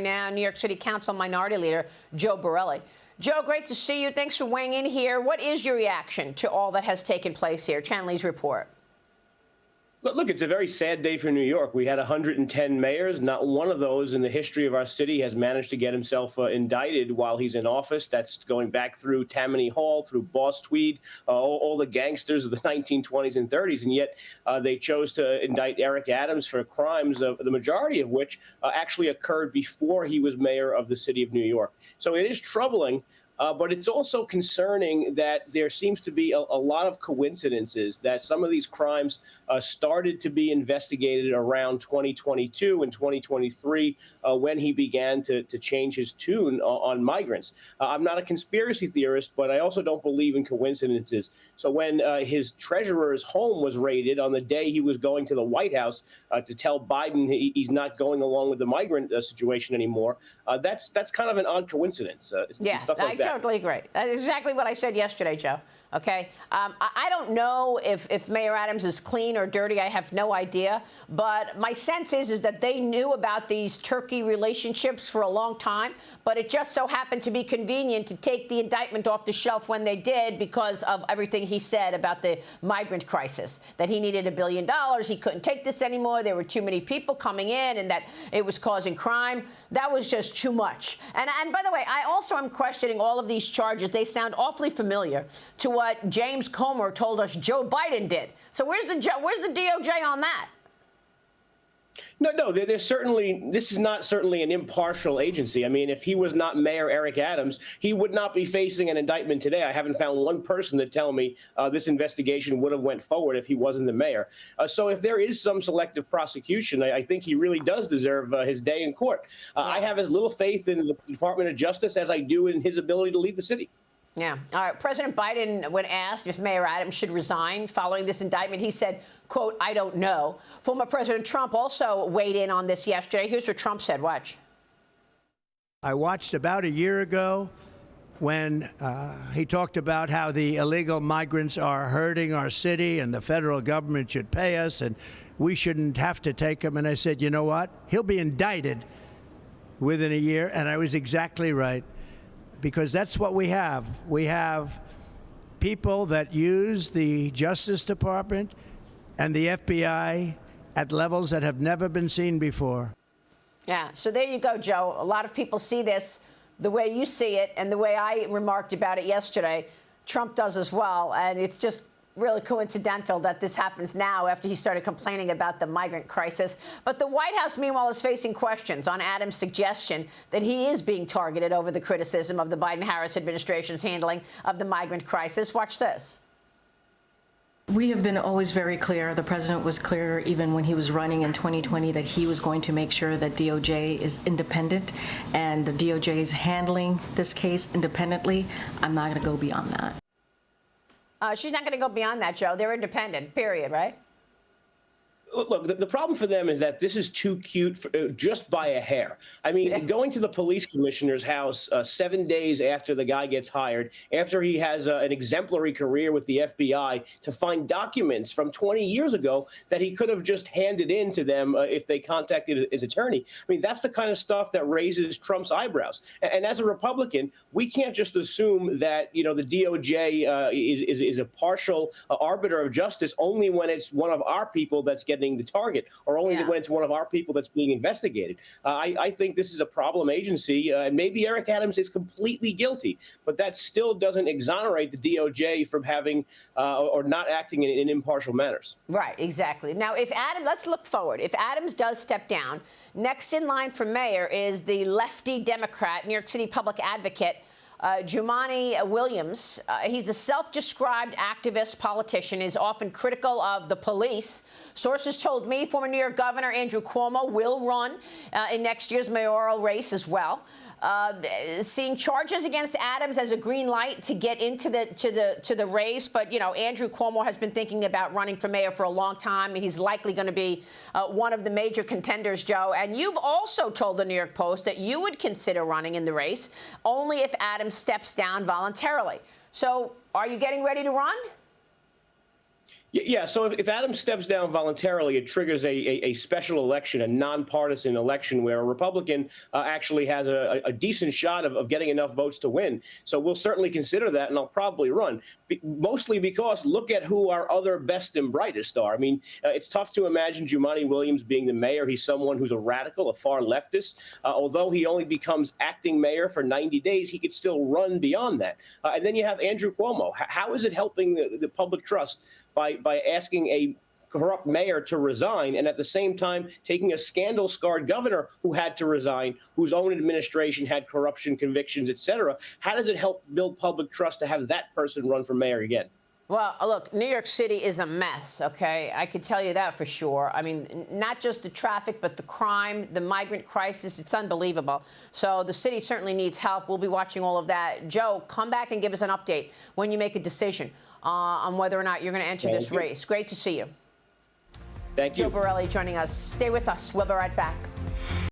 Now, New York City Council Minority Leader Joe Borelli. Joe, great to see you. Thanks for weighing in here. What is your reaction to all that has taken place here? Chanley's report. Look, it's a very sad day for New York. We had 110 mayors. Not one of those in the history of our city has managed to get himself indicted while he's in office. That's going back through Tammany Hall, through Boss Tweed, all the gangsters of the 1920s and 30s. And yet they chose to indict Eric Adams for crimes, the majority of which actually occurred before he was mayor of the city of New York. So it is troubling. But it's also concerning that there seems to be a lot of coincidences that some of these crimes started to be investigated around 2022 and 2023 when he began to change his tune on migrants. I'm not a conspiracy theorist, but I also don't believe in coincidences. So when his treasurer's home was raided on the day he was going to the White House to tell Biden he's not going along with the migrant situation anymore, that's kind of an odd coincidence. Yeah, stuff like that. I totally agree. That's exactly what I said yesterday, Joe. OK, I don't know if Mayor Adams is clean or dirty. I have no idea. But my sense is that they knew about these Turkey relationships for a long time. But it just so happened to be convenient to take the indictment off the shelf when they did because of everything he said about the migrant crisis, that he needed $1 billion. He couldn't take this anymore. There were too many people coming in and that it was causing crime. That was just too much. And by the way, I also am questioning all of these charges. They sound awfully familiar to what James Cuomo told us Joe Biden did. So where's the DOJ on that? No, there's certainly, this is not certainly an impartial agency. I mean, if he was not Mayor Eric Adams, he would not be facing an indictment today. I haven't found one person to tell me this investigation would have went forward if he wasn't the mayor. So if there is some selective prosecution, I think he really does deserve his day in court. I have as little faith in the Department of Justice as I do in his ability to lead the city. Yeah. All right. President Biden, when asked if Mayor Adams should resign following this indictment, he said, quote, "I don't know." Former President Trump also weighed in on this yesterday. Here's what Trump said. Watch. I watched about a year ago when he talked about how the illegal migrants are hurting our city and the federal government should pay us and we shouldn't have to take them. And I said, you know what? He'll be indicted within a year. And I was exactly right. Because that's what we have. We have people that use the Justice Department and the FBI at levels that have never been seen before. Yeah, so there you go, Joe. A lot of people see this the way you see it and the way I remarked about it yesterday. Trump does as well. And it's just really coincidental that this happens now after he started complaining about the migrant crisis. But the White House, meanwhile, is facing questions on Adams' suggestion that he is being targeted over the criticism of the Biden-Harris administration's handling of the migrant crisis. Watch this. We have been always very clear. The president was clear even when he was running in 2020 that he was going to make sure that DOJ is independent and the DOJ is handling this case independently. I'm not going to go beyond that. She's not going to go beyond that, Joe. They're independent, period, right? Look, the problem for them is that this is too cute just by a hair. I mean, going to the police commissioner's house 7 days after the guy gets hired, after he has an exemplary career with the FBI, to find documents from 20 years ago that he could have just handed in to them if they contacted his attorney. I mean, that's the kind of stuff that raises Trump's eyebrows. And as a Republican, we can't just assume that, you know, the DOJ is a partial arbiter of justice only when it's one of our people that's getting the target, or only when it's one of our people that's being investigated. I think this is a problem agency, and maybe Eric Adams is completely guilty, but that still doesn't exonerate the DOJ from having or not acting in impartial manners. Right, exactly. Now, if Adams, let's look forward. If Adams does step down, next in line for mayor is the lefty Democrat, New York City public advocate, Jumaane Williams. He's a self-described activist politician, is often critical of the police. Sources told me former New York Governor Andrew Cuomo will run in next year's mayoral race as well. Seeing charges against Adams as a green light to get into the race. But, you know, Andrew Cuomo has been thinking about running for mayor for a long time. He's likely going to be one of the major contenders, Joe. And you've also told the New York Post that you would consider running in the race only if Adams steps down voluntarily. So are you getting ready to run? Yeah, so if Adams steps down voluntarily, it triggers a special election, a nonpartisan election where a Republican actually has a decent shot of getting enough votes to win. So we'll certainly consider that, and I'll probably run, mostly because look at who our other best and brightest are. I mean, it's tough to imagine Jumaane Williams being the mayor. He's someone who's a radical, a far leftist. Although he only becomes acting mayor for 90 days, he could still run beyond that. And then you have Andrew Cuomo. How is it helping the public trust by asking a corrupt mayor to resign and at the same time taking a scandal-scarred governor who had to resign, whose own administration had corruption convictions, et cetera? How does it help build public trust to have that person run for mayor again? Well, look, New York City is a mess, okay? I can tell you that for sure. I mean, not just the traffic, but the crime, the migrant crisis. It's unbelievable. So the city certainly needs help. We'll be watching all of that. Joe, come back and give us an update when you make a decision on whether or not you're going to enter this race. Great to see you. Thank you. Joe Borelli joining us. Stay with us. We'll be right back.